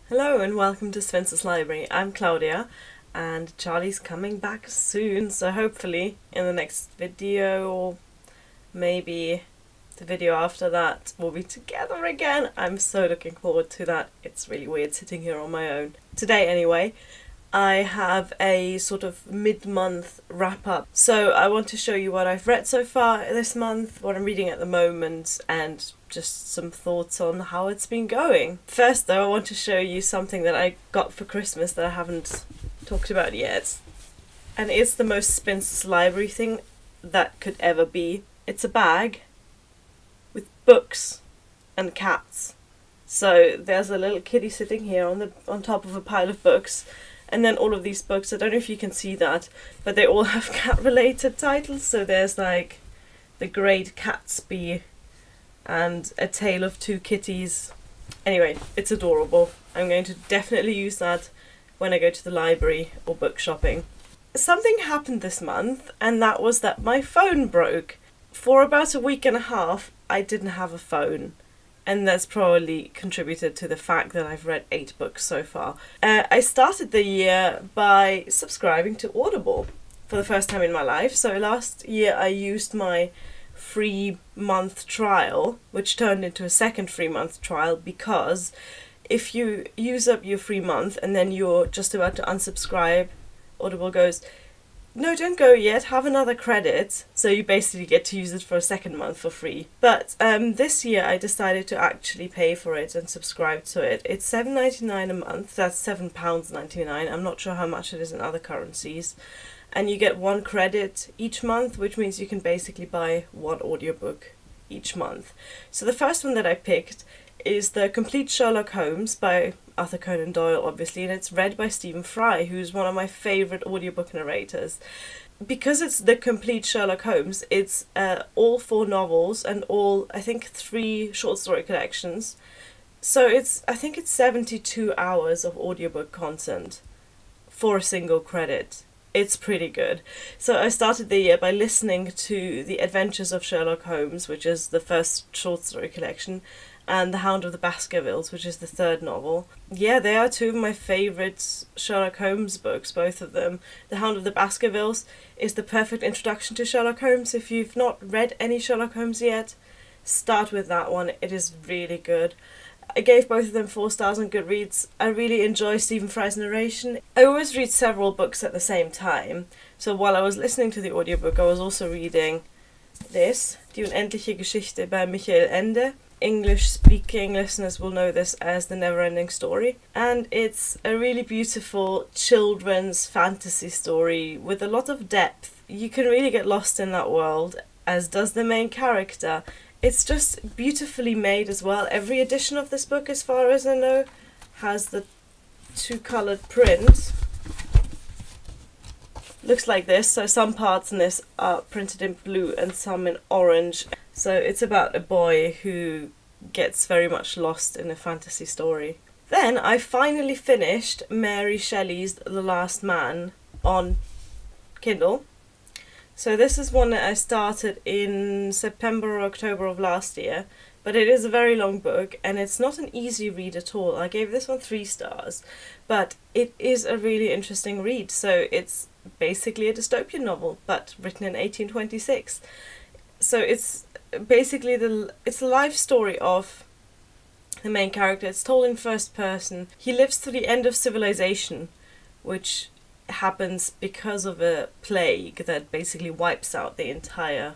Hello and welcome to Spencer's Library. I'm Claudia and Charlie's coming back soon, so hopefully in the next video or maybe the video after that we'll be together again. I'm so looking forward to that. It's really weird sitting here on my own. Today anyway, I have a sort of mid-month wrap-up. So I want to show you what I've read so far this month, what I'm reading at the moment, and just some thoughts on how it's been going. First though, I want to show you something that I got for Christmas that I haven't talked about yet. And it's the most Spencer's Library thing that could ever be. It's a bag with books and cats. So there's a little kitty sitting here on top of a pile of books. And then all of these books, I don't know if you can see that, but they all have cat-related titles. So there's like The Great Gatsby and A Tale of Two Kitties. Anyway, it's adorable. I'm going to definitely use that when I go to the library or book shopping. Something happened this month, and that was that my phone broke. For about a week and a half, I didn't have a phone. And that's probably contributed to the fact that I've read 8 books so far. I started the year by subscribing to Audible for the first time in my life. So last year I used my free month trial, which turned into a second free month trial, because if you use up your free month and then you're just about to unsubscribe, Audible goes, "No, don't go yet, have another credit." So you basically get to use it for a second month for free. But this year I decided to actually pay for it and subscribe to it. It's $7.99 a month, that's £7.99. I'm not sure how much it is in other currencies. And you get 1 credit each month, which means you can basically buy 1 audiobook each month. So the first one that I picked is The Complete Sherlock Holmes by Arthur Conan Doyle, obviously, and it's read by Stephen Fry, who's one of my favourite audiobook narrators. Because it's The Complete Sherlock Holmes, it's all 4 novels and all, I think, 3 short story collections. So I think it's 72 hours of audiobook content for a single credit. It's pretty good. So I started the year by listening to The Adventures of Sherlock Holmes, which is the first short story collection, and The Hound of the Baskervilles, which is the 3rd novel. Yeah, they are 2 of my favourite Sherlock Holmes books, both of them. The Hound of the Baskervilles is the perfect introduction to Sherlock Holmes. If you've not read any Sherlock Holmes yet, start with that one. It is really good. I gave both of them 4 stars on Goodreads. I really enjoy Stephen Fry's narration. I always read several books at the same time. So while I was listening to the audiobook, I was also reading this, Die Unendliche Geschichte by Ende. English-speaking listeners will know this as The Never-Ending Story. And it's a really beautiful children's fantasy story with a lot of depth. You can really get lost in that world, as does the main character. It's just beautifully made as well. Every edition of this book, as far as I know, has the 2-coloured print. Looks like this, so some parts in this are printed in blue and some in orange. So it's about a boy who gets very much lost in a fantasy story. Then I finally finished Mary Shelley's The Last Man on Kindle. So this is one that I started in September or October of last year, but it is a very long book and it's not an easy read at all. I gave this one 3 stars, but it is a really interesting read. So it's basically a dystopian novel, but written in 1826. So it's basically it's the life story of the main character. It's told in first person. He lives to the end of civilization, which happens because of a plague that basically wipes out the entire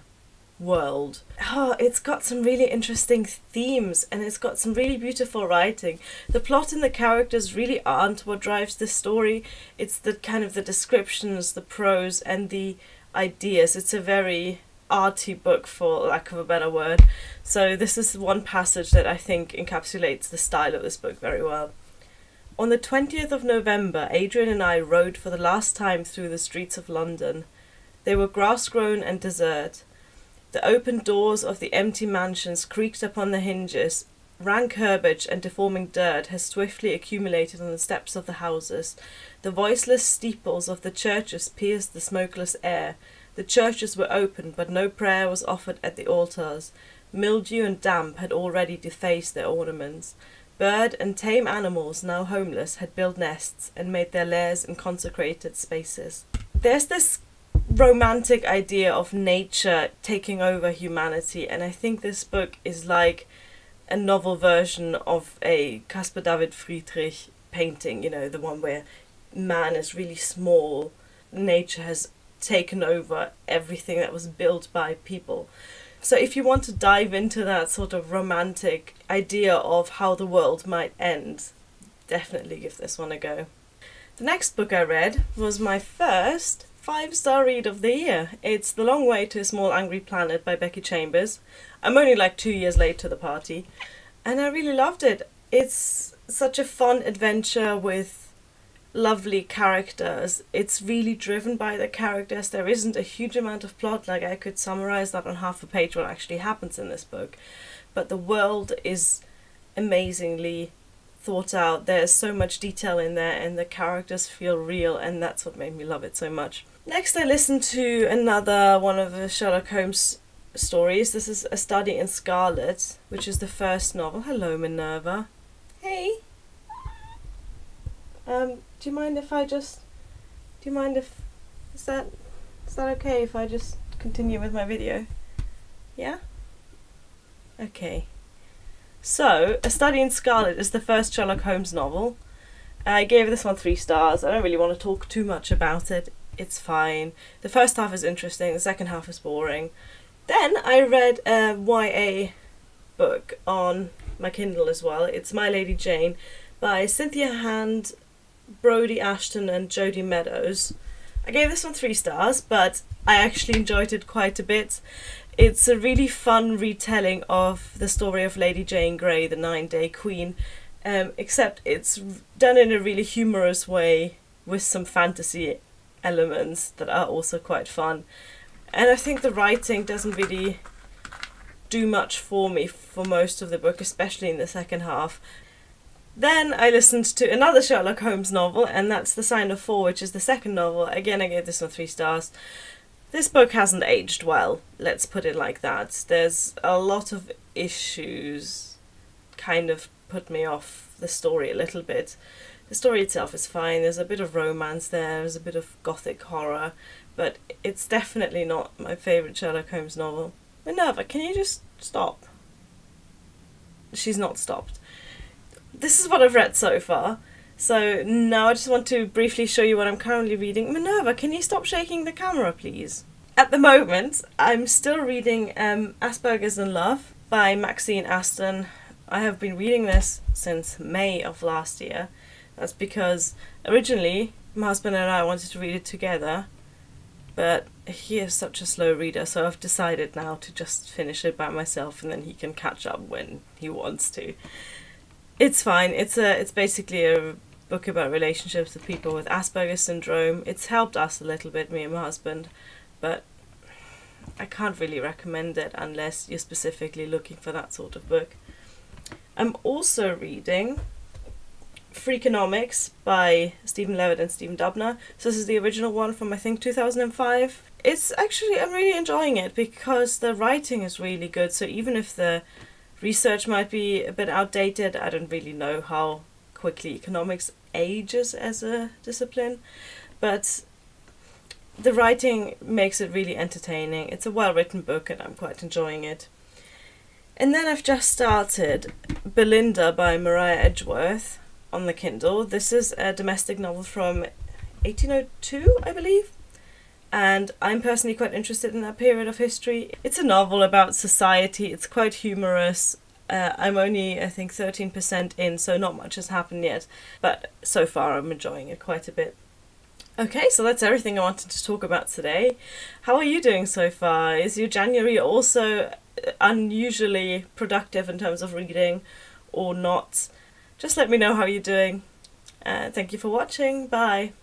world. Oh, it's got some really interesting themes and it's got some really beautiful writing. The plot and the characters really aren't what drives the story. It's the kind of the descriptions, the prose and the ideas. It's a very arty book, for lack of a better word. So this is one passage that I think encapsulates the style of this book very well. On the 20th of November, Adrian and I rode for the last time through the streets of London. They were grass-grown and desert. The open doors of the empty mansions creaked upon the hinges. Rank herbage and deforming dirt has swiftly accumulated on the steps of the houses. The voiceless steeples of the churches pierced the smokeless air. The churches were open, but no prayer was offered at the altars. Mildew and damp had already defaced their ornaments. Bird and tame animals, now homeless, had built nests and made their lairs in consecrated spaces. There's this romantic idea of nature taking over humanity, and I think this book is like a novel version of a Caspar David Friedrich painting, you know, the one where man is really small, nature has taken over everything that was built by people. So if you want to dive into that sort of romantic idea of how the world might end, definitely give this one a go. The next book I read was my first 5-star read of the year. It's The Long Way to a Small Angry Planet by Becky Chambers. I'm only like 2 years late to the party, and I really loved it. It's such a fun adventure with lovely characters. It's really driven by the characters. There isn't a huge amount of plot, like I could summarize that on half a page what actually happens in this book, but the world is amazingly thought out. There's so much detail in there and the characters feel real, and that's what made me love it so much. Next I listened to another one of the Sherlock Holmes stories. This is A Study in Scarlet, which is the first novel. Hello Minerva. Hey. Do you mind if is that okay if I just continue with my video? Yeah? Okay. So, A Study in Scarlet is the first Sherlock Holmes novel. I gave this one 3 stars. I don't really want to talk too much about it. It's fine. The first half is interesting, the second half is boring. Then I read a YA book on my Kindle as well. It's My Lady Jane by Cynthia, Hound, Brodi, Ashton and Jodi Meadows. I gave this one 3 stars, but I actually enjoyed it quite a bit. It's a really fun retelling of the story of Lady Jane Grey, the 9-Day Queen, except it's done in a really humorous way with some fantasy elements that are also quite fun. And I think the writing doesn't really do much for me for most of the book, especially in the second half. Then I listened to another Sherlock Holmes novel, and that's The Sign of 4, which is the second novel. Again, I gave this one 3 stars. This book hasn't aged well, let's put it like that. There's a lot of issues kind of put me off the story a little bit. The story itself is fine, there's a bit of romance there's a bit of gothic horror, but it's definitely not my favourite Sherlock Holmes novel. Minerva, can you just stop? She's not stopped. This is what I've read so far. So now I just want to briefly show you what I'm currently reading. Minerva, can you stop shaking the camera, please? At the moment, I'm still reading Aspergers in Love by Maxine Aston. I have been reading this since May of last year. That's because originally my husband and I wanted to read it together, but he is such a slow reader, so I've decided now to just finish it by myself and then he can catch up when he wants to. It's fine. It's basically a book about relationships with people with Asperger's syndrome. It's helped us a little bit, me and my husband, but I can't really recommend it unless you're specifically looking for that sort of book. I'm also reading Freakonomics by Stephen Levitt and Stephen Dubner. So this is the original one from I think 2005. It's actually, I'm really enjoying it because the writing is really good, so even if the research might be a bit outdated, I don't really know how quickly economics ages as a discipline, but the writing makes it really entertaining. It's a well-written book and I'm quite enjoying it. And then I've just started Belinda by Maria Edgeworth on the Kindle. This is a domestic novel from 1802, I believe, and I'm personally quite interested in that period of history. It's a novel about society, it's quite humorous. I'm only, I think, 13% in, so not much has happened yet, but so far I'm enjoying it quite a bit. Okay, so that's everything I wanted to talk about today. How are you doing so far? Is your January also unusually productive in terms of reading or not? Just let me know how you're doing. Thank you for watching. Bye.